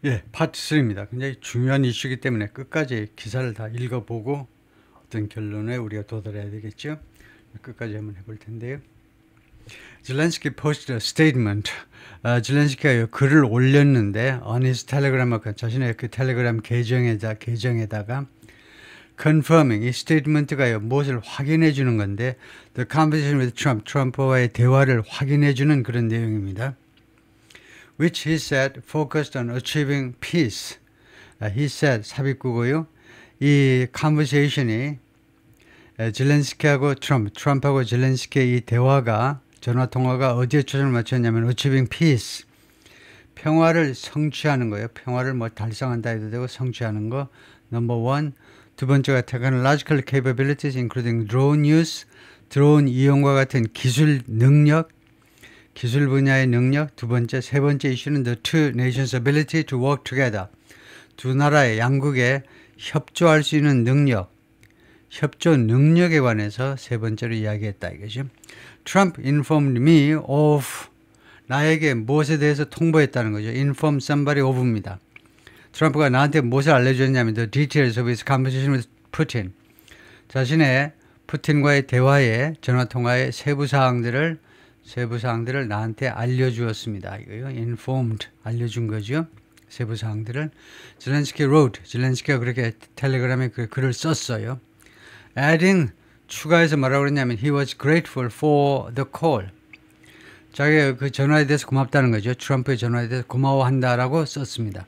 예, 파트 3입니다. 굉장히 중요한 이슈이기 때문에 끝까지 기사를 다 읽어보고 어떤 결론에 우리가 도달해야 되겠죠. 끝까지 한번 해볼 텐데요. 젤렌스키 posted a statement. 젤렌스키가 글을 올렸는데 on his telegram account, 자신의 그 텔레그램 계정에다가 confirming, 이 스테이트먼트가요 무엇을 확인해 주는 건데 the conversation with Trump, 트럼프와의 대화를 확인해 주는 그런 내용입니다. which he said focused on achieving peace. he said 삽입구고요. 이 conversation이 젤렌스키하고 트럼프하고 젤렌스키의 이 대화가 전화통화가 어디에 초점을 맞췄냐면 achieving peace. 평화를 성취하는 거예요. 평화를 뭐 달성한다 해도 되고 성취하는 거. number one. 두 번째가 technological capabilities including drone use, 드론 이용과 같은 기술 능력, 기술 분야의 능력. 두 번째, 세 번째 이슈는 the two nations' ability to work together. 두 나라의 양국의 협조할 수 있는 능력, 협조 능력에 관해서 세 번째로 이야기했다 이거죠. Trump informed me of, 나에게 무엇에 대해서 통보했다는 거죠. inform somebody of입니다. 트럼프가 나한테 무엇을 알려줬냐면 the details of his conversation with Putin. 자신의 푸틴과의 대화의 전화통화의 세부 사항들을 나한테 알려주었습니다. 이거요. informed, 알려준 거죠. 세부 사항들을. 젤렌스키 wrote, 젤렌스키가 그렇게 텔레그램에 그 글을 썼어요. adding, 추가해서 뭐라고 그랬냐면 he was grateful for the call. 자기가 그 전화에 대해서 고맙다는 거죠. 트럼프의 전화에 대해서 고마워한다라고 썼습니다.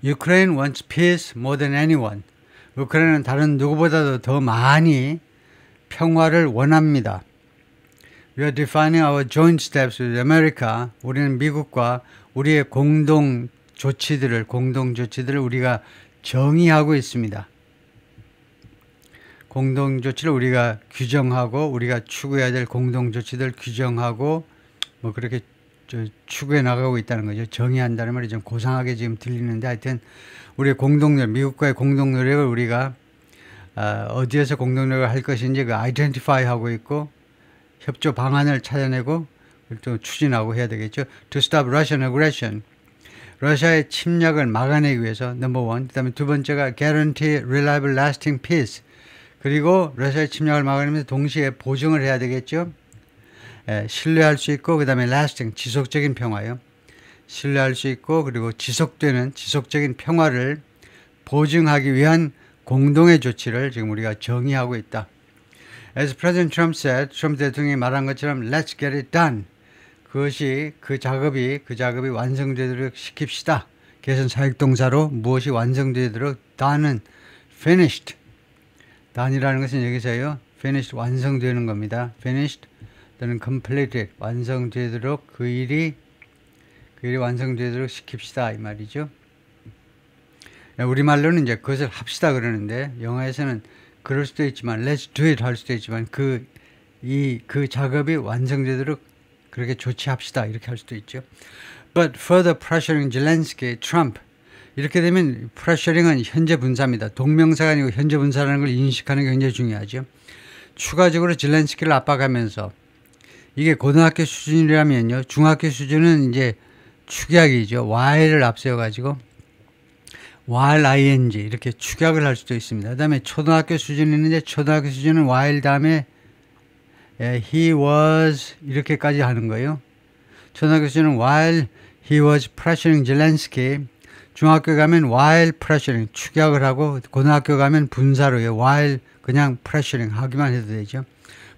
Ukraine wants peace more than anyone. 우크라이나는 다른 누구보다도 더 많이 평화를 원합니다. We are defining our joint steps with America. 우리는 미국과 우리의 공동 조치들을 우리가 정의하고 있습니다. 공동 조치를 우리가 규정하고 우리가 추구해야 될 공동 조치들 규정하고 뭐 그렇게 추구해 나가고 있다는 거죠. 정의한다는 말이 좀 고상하게 지금 들리는데 하여튼 우리의 공동노력, 미국과의 공동노력을 우리가 어디에서 공동노력을 할 것인지 그 아이덴티파이 하고 있고 협조 방안을 찾아내고 또 추진하고 해야 되겠죠. To stop Russian aggression. 러시아의 침략을 막아내기 위해서 넘버 원. 그다음에 두 번째가 guarantee reliable lasting peace. 그리고 러시아의 침략을 막아내면서 동시에 보증을 해야 되겠죠. 신뢰할 수 있고 그다음에 lasting, 지속적인 평화요. 신뢰할 수 있고 그리고 지속적인 평화를 보증하기 위한 공동의 조치를 지금 우리가 정의하고 있다. As President Trump said, 트럼프 대통령이 말한 것처럼 Let's get it done. 그것이 그 작업이 완성되도록 시킵시다. 개선 사역동사로 무엇이 완성되도록 done은 finished. done이라는 것은 여기서요. finished 완성되는 겁니다. finished 또는 completed 완성되도록 그 일이 완성되도록 시킵시다 이 말이죠. 우리말로는 이제 그것을 합시다 그러는데 영어에서는 그럴 수도 있지만 let's do it 할 수도 있지만 그 작업이 완성되도록 그렇게 조치합시다 이렇게 할 수도 있죠. But further pressuring Zelensky, Trump. 이렇게 되면 pressuring은 현재 분사입니다. 동명사가 아니고 현재 분사라는 걸 인식하는 게 굉장히 중요하죠. 추가적으로 젤렌스키를 압박하면서 이게 고등학교 수준이라면요. 중학교 수준은 이제 축약이죠. while을 앞세워가지고 while ing 이렇게 축약을 할 수도 있습니다. 그 다음에 초등학교 수준이 있는데 초등학교 수준은 while 다음에 he was 이렇게까지 하는 거예요. 초등학교 수준은 while he was pressuring Zelensky. 중학교 가면 while pressuring 축약을 하고 고등학교 가면 분사로요. while 그냥 pressuring 하기만 해도 되죠.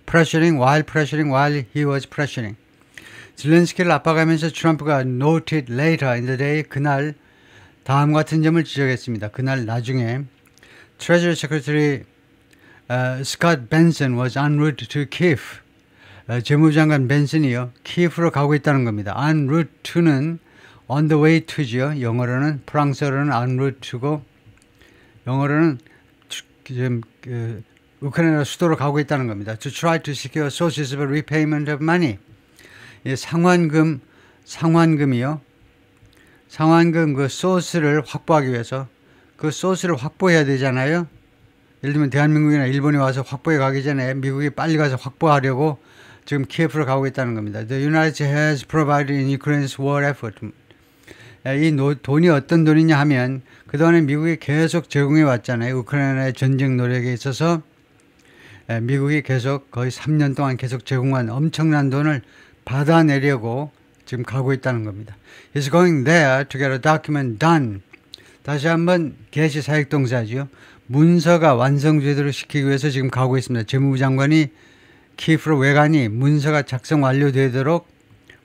pressuring while he was pressuring. 젤렌스키를 압박하면서 트럼프가 noted later in the day 그날 다음 같은 점을 지적했습니다. 그날 나중에 Treasury Secretary Scott Benson was en route to Kiev. 재무장관 벤슨이요. 키예프로 가고 있다는 겁니다. en route to는 on the way to죠. 영어로는 프랑스어로는 en route to고 영어로는 지금 우크라이나 수도로 가고 있다는 겁니다. To try to secure sources of repayment of money. 상환금이요. 상환금 그 소스를 확보하기 위해서 그 소스를 확보해야 되잖아요. 예를 들면 대한민국이나 일본이 와서 확보해 가기 전에 미국이 빨리 가서 확보하려고 지금 키예프로 가고 있다는 겁니다. The United States has provided in Ukraine's war effort. 이 돈이 어떤 돈이냐 하면 그동안에 미국이 계속 제공해 왔잖아요. 우크라이나의 전쟁 노력에 있어서 미국이 계속 거의 3년 동안 계속 제공한 엄청난 돈을 받아내려고 지금 가고 있다는 겁니다. He's going there to get a document done. 다시 한번 개시 사역동사죠. 문서가 완성되도록 시키기 위해서 지금 가고 있습니다. 재무부 장관이 키프로 외관이 문서가 작성 완료되도록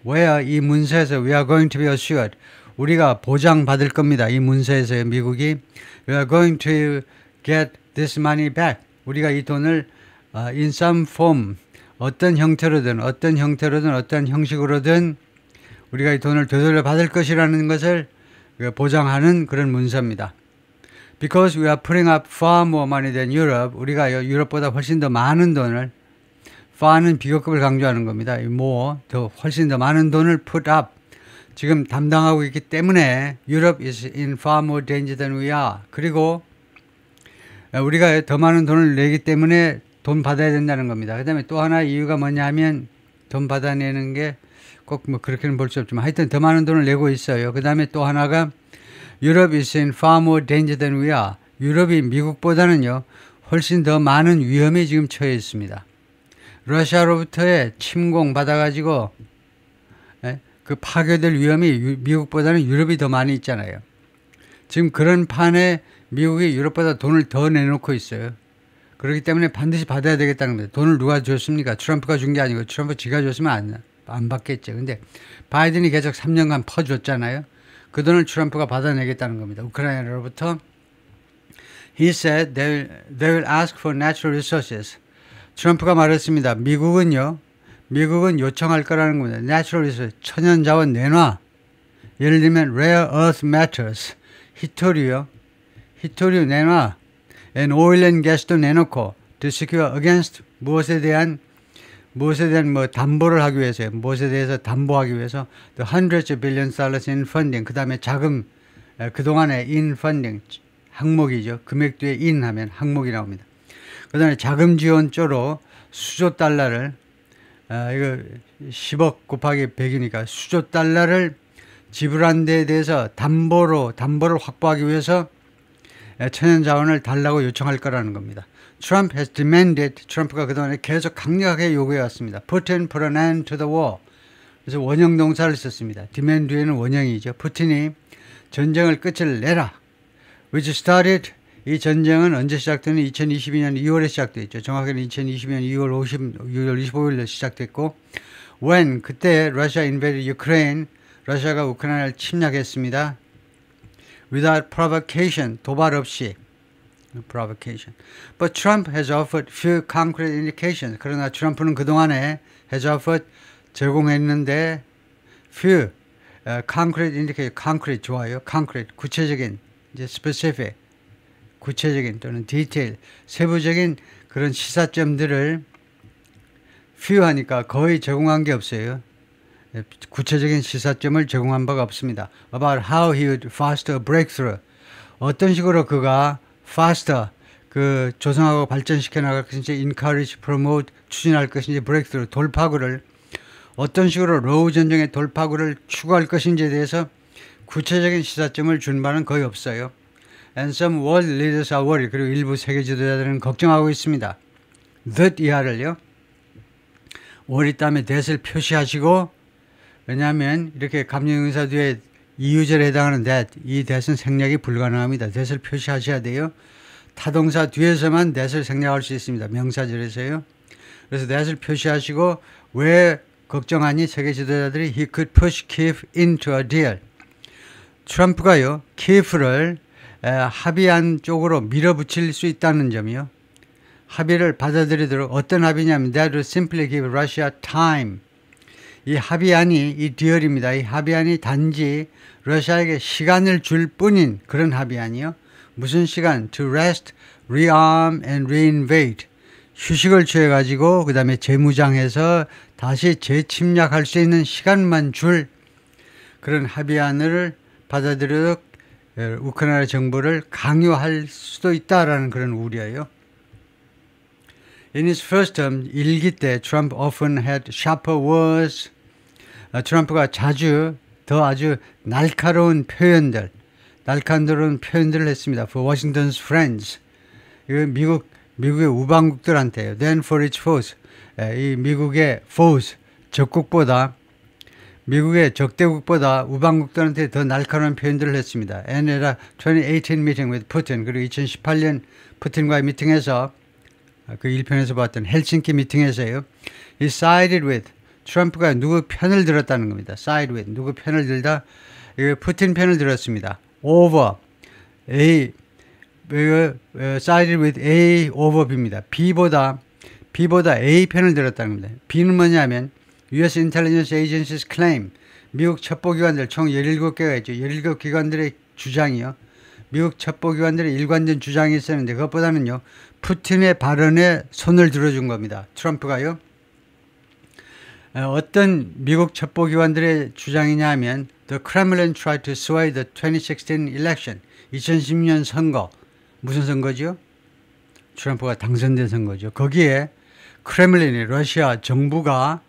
where 이 문서에서 we are going to be assured. 우리가 보장받을 겁니다. 이 문서에서요. 미국이 we are going to get this money back. 우리가 이 돈을 in some form 어떤 형태로든 어떤 형식으로든 우리가 이 돈을 되돌려 받을 것이라는 것을 보장하는 그런 문서입니다. Because we are putting up far more money than Europe. 우리가 유럽보다 훨씬 더 많은 돈을 far는 비교급을 강조하는 겁니다. more 더 훨씬 더 많은 돈을 put up 지금 담당하고 있기 때문에 Europe is in far more danger than we are. 그리고 우리가 더 많은 돈을 내기 때문에 돈 받아야 된다는 겁니다. 그 다음에 또 하나 이유가 뭐냐 하면 돈 받아내는 게 꼭 뭐 그렇게는 볼 수 없지만 하여튼 더 많은 돈을 내고 있어요. 그 다음에 또 하나가 Europe is in far more danger than we are. 유럽이 미국보다는요 훨씬 더 많은 위험에 지금 처해 있습니다. 러시아로부터의 침공 받아가지고 그 파괴될 위험이 미국보다는 유럽이 더 많이 있잖아요. 지금 그런 판에 미국이 유럽보다 돈을 더 내놓고 있어요. 그렇기 때문에 반드시 받아야 되겠다는 거예요. 돈을 누가 줬습니까? 트럼프가 준 게 아니고 트럼프 지가 줬으면 안 받겠죠. 근데 바이든이 계속 3년간 퍼줬잖아요. 그 돈을 트럼프가 받아내겠다는 겁니다. 우크라이나로부터. He said they will ask for natural resources. 트럼프가 말했습니다. 미국은 요청할 거라는 겁니다. Natural resources, 천연자원 내놔. 예를 들면 rare earth metals, 히토류 내놔. and oil and gas도 내놓고 to secure against 무엇에 대한 뭐 담보를 하기 위해서요. 무엇에 대해서 담보하기 위해서 the hundreds of billions dollars in funding. 그 다음에 자금 그동안의 in funding 항목이죠. 금액 뒤에 in 하면 항목이 나옵니다. 그 다음에 자금 지원조로 수조 달러를 이거 10억 곱하기 100이니까 수조 달러를 지불한 데에 대해서 담보를 확보하기 위해서 천연자원을 달라고 요청할 거라는 겁니다. Trump has demanded, 트럼프가 그동안에 계속 강력하게 요구해 왔습니다. Putin put an end to the war. 그래서 원형 동사를 썼습니다. demand 뒤에는 원형이죠. 푸틴이 전쟁을 끝을 내라. Which started, 이 전쟁은 언제 시작됐는 2022년 2월에 시작됐죠. 정확히는 2022년 2월 25일에 시작됐고 when, 그때 Russia invaded Ukraine, 러시아가 우크라이나를 침략했습니다. Without provocation, 도발 없이. provocation. But Trump has offered few concrete indications. 그러나 트럼프는 그동안에 has offered 제공했는데 few concrete indication. concrete 좋아요. concrete 구체적인 이제 specific 구체적인 또는 detail 세부적인 그런 시사점들을 few 하니까 거의 제공한 게 없어요. 구체적인 시사점을 제공한 바가 없습니다. About how he would foster a breakthrough. 어떤 식으로 그가 faster 그 조성하고 발전시켜 나갈 것인지 encourage, promote 추진할 것인지 breakthrough 돌파구를 어떤 식으로 로우 전쟁의 돌파구를 추구할 것인지에 대해서 구체적인 시사점을 준 바는 거의 없어요. And some world leaders are worried. 그리고 일부 세계 지도자들은 걱정하고 있습니다. that 이하를요. worry 다음에 that을 표시하시고 왜냐하면 이렇게 감정형용사 뒤에 이유절에 해당하는 that, 이 that은 생략이 불가능합니다. that을 표시하셔야 돼요. 타동사 뒤에서만 that을 생략할 수 있습니다. 명사절에서요. 그래서 that을 표시하시고 왜 걱정하니 세계 지도자들이 he could push Kiev into a deal. 트럼프가요. 키예프를 합의안 쪽으로 밀어붙일 수 있다는 점이요. 합의를 받아들이도록 어떤 합의냐면 that would simply give Russia time. 이 합의안이 이 딜입니다. 이 합의안이 단지 러시아에게 시간을 줄 뿐인 그런 합의안이요. 무슨 시간? To rest, rearm and reinvade. 휴식을 취해가지고 그 다음에 재무장해서 다시 재침략할 수 있는 시간만 줄 그런 합의안을 받아들이도록 우크라이나 정부를 강요할 수도 있다라는 그런 우려예요. In his first term, 1기 때 Trump often had sharper words. 트럼프가 자주 더 아주 날카로운 표현들을 했습니다. For Washington's friends. 이거 미국의 우방국들한테요. Then for its foes. 이 미국의 foes, 적국보다 미국의 적대국보다 우방국들한테 더 날카로운 표현들을 했습니다. And at a 2018 meeting with Putin, 그리고 2018년 푸틴과의 미팅에서 그 1편에서 봤던 헬싱키 미팅에서요. He sided with, 트럼프가 누구 편을 들었다는 겁니다. side with, 누구 편을 들다, 푸틴 편을 들었습니다. over, A, sided with A over B입니다. B보다 A 편을 들었다는 겁니다. B는 뭐냐면 US Intelligence Agency's claim, 미국 첩보기관들 총 17개가 있죠. 17기관들의 주장이요. 미국 첩보기관들의 일관된 주장이 있었는데 그것보다는요. 푸틴의 발언에 손을 들어준 겁니다. 트럼프가요. 어떤 미국 첩보기관들의 주장이냐 하면 The Kremlin tried to sway the 2016 election, 2016년 선거. 무슨 선거죠? 트럼프가 당선된 선거죠. 거기에 크렘린이 러시아 정부가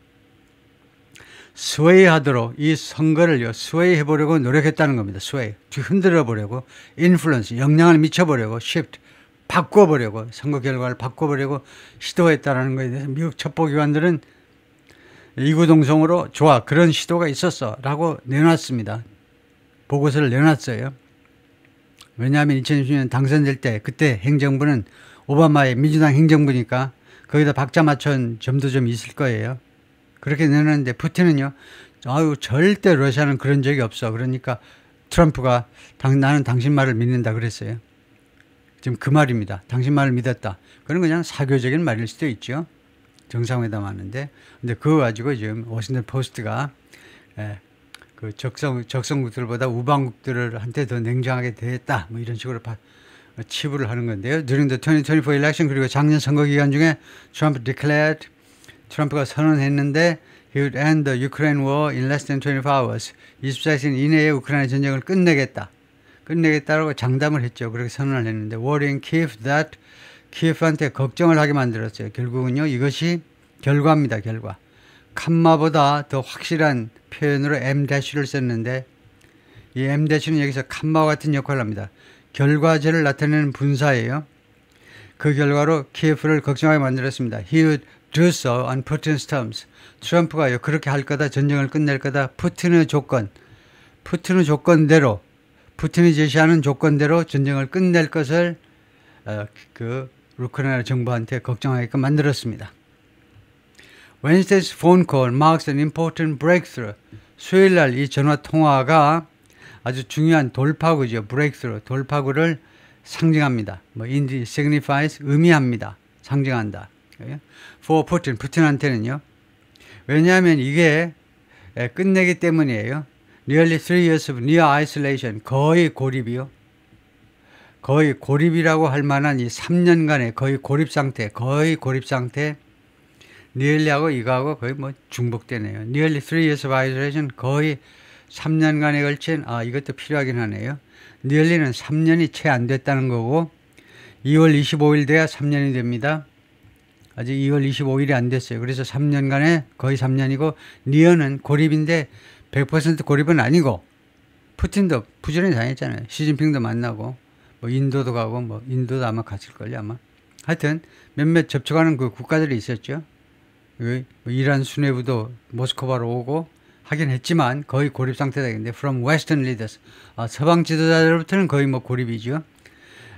스웨이하도록 이 선거를요, 스웨이 해보려고 노력했다는 겁니다. 스웨이. 흔들어 보려고, 인플루언스, 영향을 미쳐보려고, shift, 바꿔보려고, 선거 결과를 바꿔보려고 시도했다는 거에 대해서 미국 첩보기관들은 이구동성으로 좋아, 그런 시도가 있었어 라고 내놨습니다. 보고서를 내놨어요. 왜냐하면 2020년 당선될 때 그때 행정부는 오바마의 민주당 행정부니까 거기다 박자 맞춘 점도 좀 있을 거예요. 그렇게 내놨는데 푸틴은요. 아유 절대 러시아는 그런 적이 없어. 그러니까 트럼프가 나는 당신 말을 믿는다 그랬어요. 지금 그 말입니다. 당신 말을 믿었다. 그건 그냥 사교적인 말일 수도 있죠. 정상회담 하는데. 근데 그거 가지고 지금 워싱턴 포스트가 그 적성국들보다 우방국들한테 더 냉정하게 대했다. 뭐 이런 식으로 치부를 하는 건데요. During the 2024 election, 그리고 작년 선거 기간 중에 트럼프가 선언했는데 he would end the Ukraine war in less than 24 hours. 24시간 이내에 우크라이나 전쟁을 끝내겠다라고 장담을 했죠. 그렇게 선언을 했는데 worrying Kiev that 키예프한테 걱정을 하게 만들었어요. 결국은요. 이것이 결과입니다. 결과. 칸마보다 더 확실한 표현으로 M-를 썼는데 이 M-는 여기서 칸마와 같은 역할을 합니다. 결과제를 나타내는 분사예요. 그 결과로 키예프를 걱정하게 만들었습니다. He would do so on Putin's terms. 트럼프가요. 그렇게 할 거다. 전쟁을 끝낼 거다. 푸틴의 조건대로 푸틴이 제시하는 조건대로 전쟁을 끝낼 것을 우크라이나 정부한테 걱정하게끔 만들었습니다. Wednesday's phone call marks an important breakthrough. 수요일 날 이 전화 통화가 아주 중요한 돌파구죠. breakthrough. 돌파구를 상징합니다. signifies 의미합니다. 상징한다. For Putin. 푸틴한테는요. 왜냐하면 이게 끝내기 때문이에요. Nearly 3 years of near isolation. 거의 고립이요. 거의 고립이라고 할 만한 이 3년간의 거의 고립 상태. nearly하고 이거하고 거의 중복되네요. Nearly 3 years of isolation. 거의 3년간에 걸친, 이것도 필요하긴 하네요. nearly는 3년이 채 안 됐다는 거고, 2월 25일 돼야 3년이 됩니다. 아직 2월 25일이 안 됐어요. 그래서 3년간에 거의 3년이고, near는 고립인데 100% 고립은 아니고, 푸틴도 부지런히 다녔잖아요. 시진핑도 만나고, 인도도 가고, 인도도 아마 갔을걸요, 아마. 하여튼, 몇몇 접촉하는 그 국가들이 있었죠. 이란 수뇌부도 모스크바로 오고 하긴 했지만 거의 고립 상태다. 근데 from Western leaders, 서방 지도자들부터는 거의 고립이죠.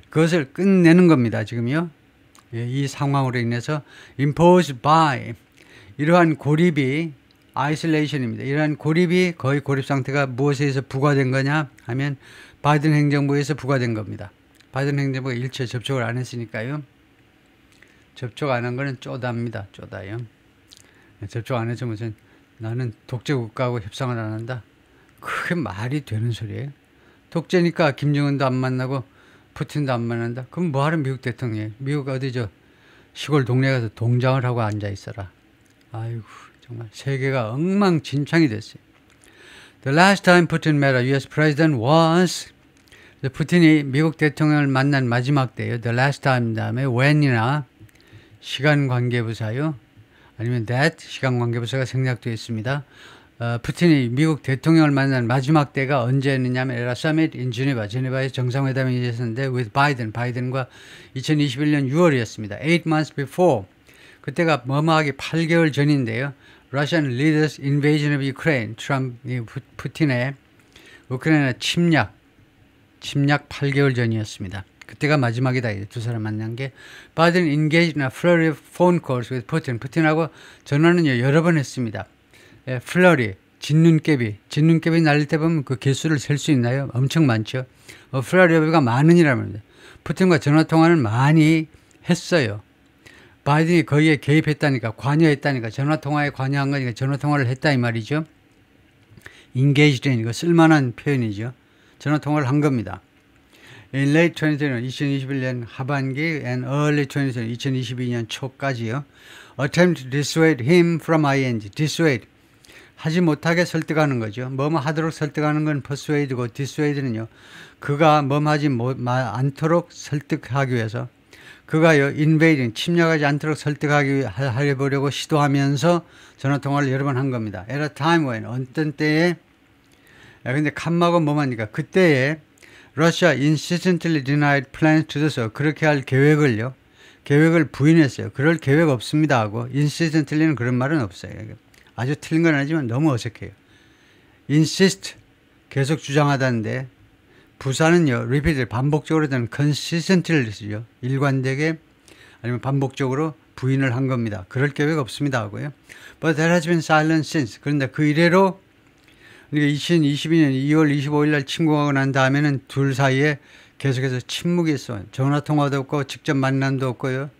그것을 끝내는 겁니다. 지금요. 이 상황으로 인해서 imposed by, 이러한 고립이 isolation입니다. 이러한 고립이 거의 고립 상태가 무엇에 의해서 부과된 거냐 하면 바이든 행정부에서 부과된 겁니다. 바이든 행정부가 일체 접촉을 안 했으니까요. 접촉 안 한 거는 쪼다입니다. 쪼다요. 접촉 안 해서 무슨 나는 독재 국가하고 협상을 안 한다. 그게 말이 되는 소리예요. 독재니까 김정은도 안 만나고 푸틴도 안 만난다. 그럼 뭐하러 미국 대통령이에요. 미국 어디 시골 동네 가서 동장을 하고 앉아 있어라. 아이고 정말 세계가 엉망진창이 됐어요. The last time Putin met a US president was, 푸틴이 미국 대통령을 만난 마지막 때예요. The last time 다음에 when이나 시간관계부사요. 아니면 that 시간관계부사가 생략되어 있습니다. 푸틴이 미국 대통령을 만난 마지막 때가 언제였느냐면 에라 서밋 인 제네바의 정상회담이 있었는데 with 바이든과 2021년 6월이었습니다. 8 months before. 그때가 머무하기 8개월 전인데요. Russian leaders invasion of Ukraine. 푸틴의 우크라이나 침략 8개월 전이었습니다. 그때가 마지막이다. 두 사람 만난 게. Biden engaged in a flurry of phone calls with Putin. 푸틴하고 전화는 여러 번 했습니다. 플러리, 진눈깨비 날릴 때 보면 그 개수를 셀 수 있나요? 엄청 많죠. 플러리가 많으니라는 말입니다. 푸틴과 전화통화는 많이 했어요. 바이든이 거기에 개입했다니까, 관여했다니까, 전화통화에 관여한 거니까 전화통화를 했다 이 말이죠. engaged in, 이거 쓸만한 표현이죠. 전화통화를 한 겁니다. In late 2021년 하반기 and early 2022년 초까지요. Attempt to dissuade him from ing. dissuade. 하지 못하게 설득하는 거죠. 뭐뭐 하도록 설득하는 건 persuade고 dissuade는요. 그가 뭐뭐 하지 않도록 설득하기 위해서 그가요 invading 침략하지 않도록 설득하려고 시도하면서 전화통화를 여러 번 한 겁니다. At a time when 어떤 때에 근데 칸막은 뭐합니까? 그때에 Russia insistently denied plans to do so. 그렇게 할 계획을 부인했어요. 그럴 계획 없습니다 하고 insistently는 그런 말은 없어요. 아주 틀린 건 아니지만 너무 어색해요. insist 계속 주장하다는데 부사는요 repeat 반복적으로 되는 consistently를 쓰죠. 일관되게 아니면 반복적으로 부인을 한 겁니다. 그럴 계획 없습니다 하고요. But there has been silence since. 그런데 그 이래로 2022년 2월 25일 날 침공하고 난 다음에는 둘 사이에 계속해서 침묵이 있어요. 전화통화도 없고 직접 만남도 없고요.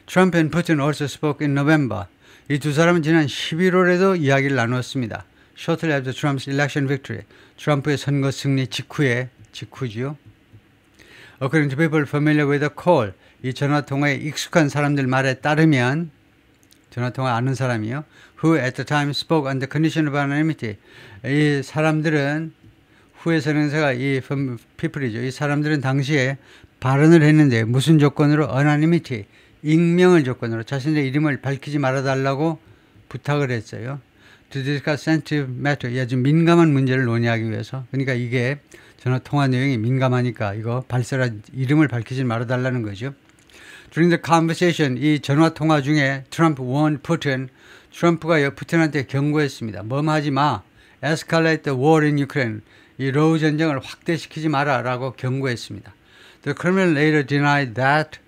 Trump and Putin also spoke in November. 이 두 사람은 지난 11월에도 이야기를 나눴습니다. Shortly after Trump's election victory. 트럼프의 선거 승리 직후지요. According to people familiar with the call. 이 전화통화에 익숙한 사람들 말에 따르면 전화통화 아는 사람이요. Who at the time spoke on the condition of anonymity. 이 사람들은 후에 선행사가 이 people이죠. 이 사람들은 당시에 발언을 했는데 무슨 조건으로 anonymity. 익명을 조건으로 자신의 이름을 밝히지 말아달라고 부탁을 했어요. To discuss sensitive matter. 아주 민감한 문제를 논의하기 위해서. 그러니까 이게 전화통화 내용이 민감하니까 이거 이름을 밝히지 말아달라는 거죠. During the conversation, 이 전화통화 중에 Trump warned Putin. 트럼프가 푸틴한테 경고했습니다. 하지 마. Escalate the war in Ukraine. 이 러우 전쟁을 확대시키지 마라 라고 경고했습니다. The Kremlin later denied that.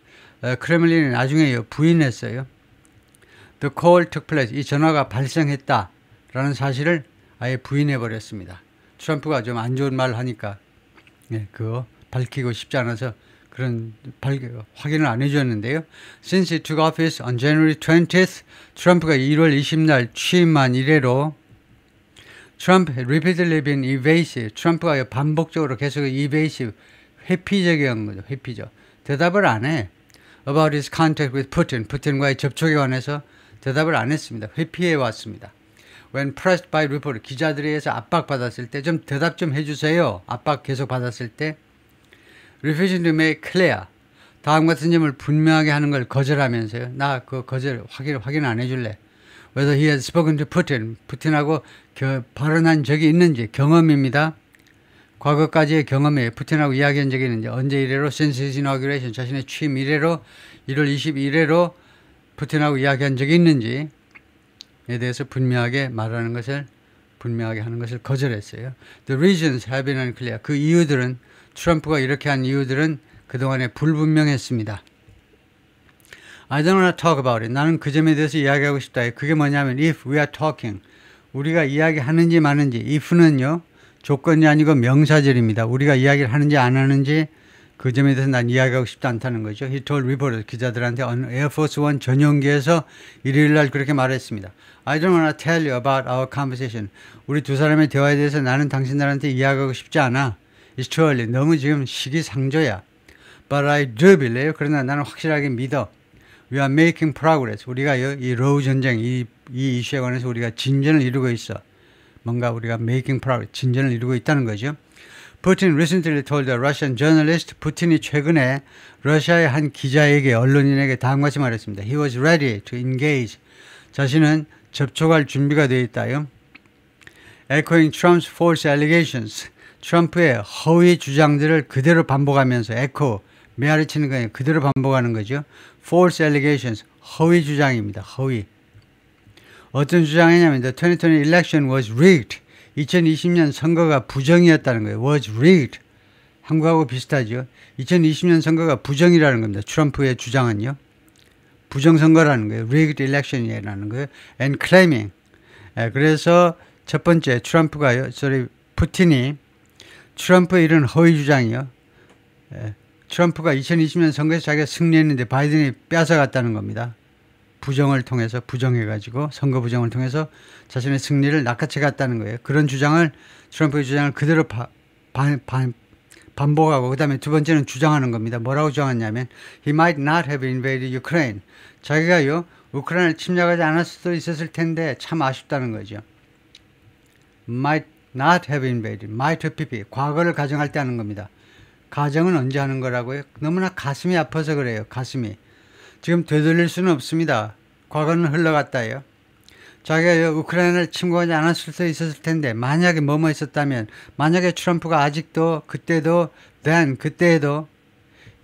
크레밀린이 나중에 부인했어요. The call took place. 이 전화가 발생했다라는 사실을 아예 부인해버렸습니다. 트럼프가 좀 안 좋은 말을 하니까 그거 밝히고 싶지 않아서 그런 확인을 안 해주었는데요. Since he took office on January 20th, 트럼프가 1월 20날 취임한 이래로 Trump had repeatedly been evasive. 트럼프가 반복적으로 계속 evasive, 회피적인 거죠. 회피죠. 대답을 안 해. About his contact with Putin. 푸틴과의 접촉에 관해서 대답을 안 했습니다. 회피해 왔습니다. When pressed by reporter. 기자들에 의해서 압박받았을 때 좀 대답 좀 해주세요. 압박 계속 받았을 때 refusing to make clear. 다음 같은 점을 분명하게 하는 걸 거절하면서요. 나 그 거절 확인 안 해줄래. Whether he had spoken to Putin. 푸틴하고 발언한 적이 있는지 경험입니다. 과거까지의 경험에 푸틴하고 이야기한 적이 있는지 언제 이래로 since his inauguration 자신의 취임 이래로 1월 22일에로 푸틴하고 이야기한 적이 있는지에 대해서 분명하게 하는 것을 거절했어요. The reasons have been unclear. 그 이유들은 트럼프가 이렇게 한 이유들은 그동안에 불분명했습니다. I don't want to talk about it. 나는 그 점에 대해서 이야기하고 싶다. 그게 뭐냐면 if we are talking. 우리가 이야기하는지 마는지 if는요. 조건이 아니고 명사절입니다. 우리가 이야기를 하는지 안 하는지 그 점에 대해서 난 이야기하고 싶지 않다는 거죠. He told reporters, 기자들한테 Air Force One 전용기에서 일요일 날 그렇게 말했습니다. I don't want to tell you about our conversation. 우리 두 사람의 대화에 대해서 나는 당신들한테 이야기하고 싶지 않아. It's too early. 너무 지금 시기상조야. But I do believe. 그러나 나는 확실하게 믿어. We are making progress. 우리가 이 러우 전쟁, 이 이슈에 관해서 우리가 진전을 이루고 있어. 뭔가 우리가 making progress, 진전을 이루고 있다는 거죠. Putin recently told a Russian journalist, 푸틴이 최근에 러시아의 한 기자에게, 언론인에게 다음과 같이 말했습니다. He was ready to engage. 자신은 접촉할 준비가 되어 있다요. echoing Trump's false allegations. 트럼프의 허위 주장들을 그대로 반복하면서 echo, 메아리치는 거예요. 그대로 반복하는 거죠. false allegations, 허위 주장입니다. 허위. 어떤 주장이냐면 the 2020 election was rigged. 2020년 선거가 부정이었다는 거예요. was rigged. 한국하고 비슷하죠. 2020년 선거가 부정이라는 겁니다. 트럼프의 주장은요. 부정선거라는 거예요. rigged election이라는 거예요. and claiming. 그래서 첫 번째 트럼프가요. 푸틴이 트럼프의 이런 허위 주장이요. 트럼프가 2020년 선거에서 자기가 승리했는데 바이든이 뺏어갔다는 겁니다. 부정을 통해서 부정해가지고 선거 부정을 통해서 자신의 승리를 낚아채 갔다는 거예요. 그런 주장을 트럼프의 주장을 그대로 반복하고 그 다음에 두 번째는 주장하는 겁니다. 뭐라고 주장하냐면 He might not have invaded Ukraine. 자기가요 우크라이나를 침략하지 않았을 수도 있었을 텐데 참 아쉽다는 거죠. Might not have invaded. might pp. 과거를 가정할 때 하는 겁니다. 가정은 언제 하는 거라고요? 너무나 가슴이 아파서 그래요. 가슴이. 지금 되돌릴 수는 없습니다. 과거는 흘러갔다요. 자기가 우크라이나를 침공하지 않았을 수도 있었을 텐데 만약에 뭐뭐 있었다면 만약에 트럼프가 아직도 그때도 그때에도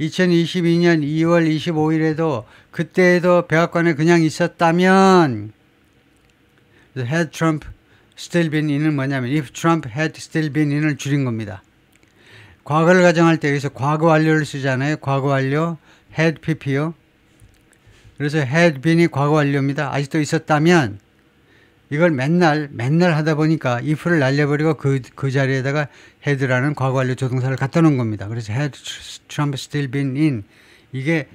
2022년 2월 25일에도 그때에도 백악관에 그냥 있었다면 had Trump still been in은 뭐냐면 if Trump had still been in을 줄인 겁니다. 과거를 가정할 때 여기서 과거 완료를 쓰잖아요. 과거 완료 had pp요. 그래서 had been이 과거 완료입니다. 아직도 있었다면 이걸 맨날 하다 보니까 if를 날려버리고 그 자리에다가 had라는 과거 완료 조동사를 갖다 놓은 겁니다. 그래서 had Trump still been in 이게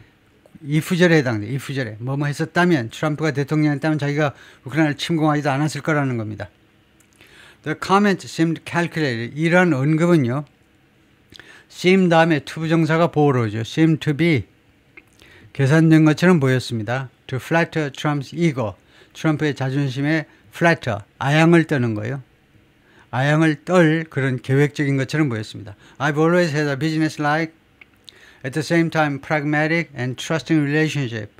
if절에 해당돼요. if절에 뭐뭐 했었다면 트럼프가 대통령이었다면 자기가 우크라이나를 침공하지도 않았을 거라는 겁니다. The comment seemed calculated. 이런 언급은요. seem 다음에 to 부정사가 보호로 오죠. seem to be 계산된 것처럼 보였습니다. To flatter Trump's ego. 트럼프의 자존심에 flatter, 아양을 떠는 거예요. 아양을 떨 그런 계획적인 것처럼 보였습니다. I've always had a business-like, at the same time pragmatic and trusting relationship.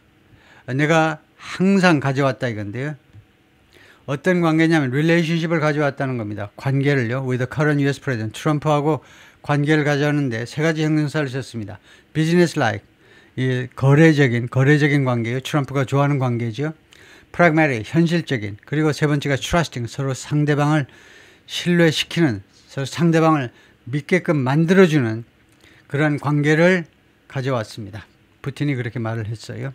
내가 항상 가져왔다 이건데요. 어떤 관계냐면 relationship을 가져왔다는 겁니다. 관계를요. With the current US president. 트럼프하고 관계를 가져왔는데 세 가지 형용사를 썼습니다. business-like, 이 거래적인 관계예요. 트럼프가 좋아하는 관계죠. pragmatic, 현실적인. 그리고 세 번째가 trusting, 서로 상대방을 신뢰시키는, 서로 상대방을 믿게끔 만들어주는 그런 관계를 가져왔습니다. 푸틴이 그렇게 말을 했어요.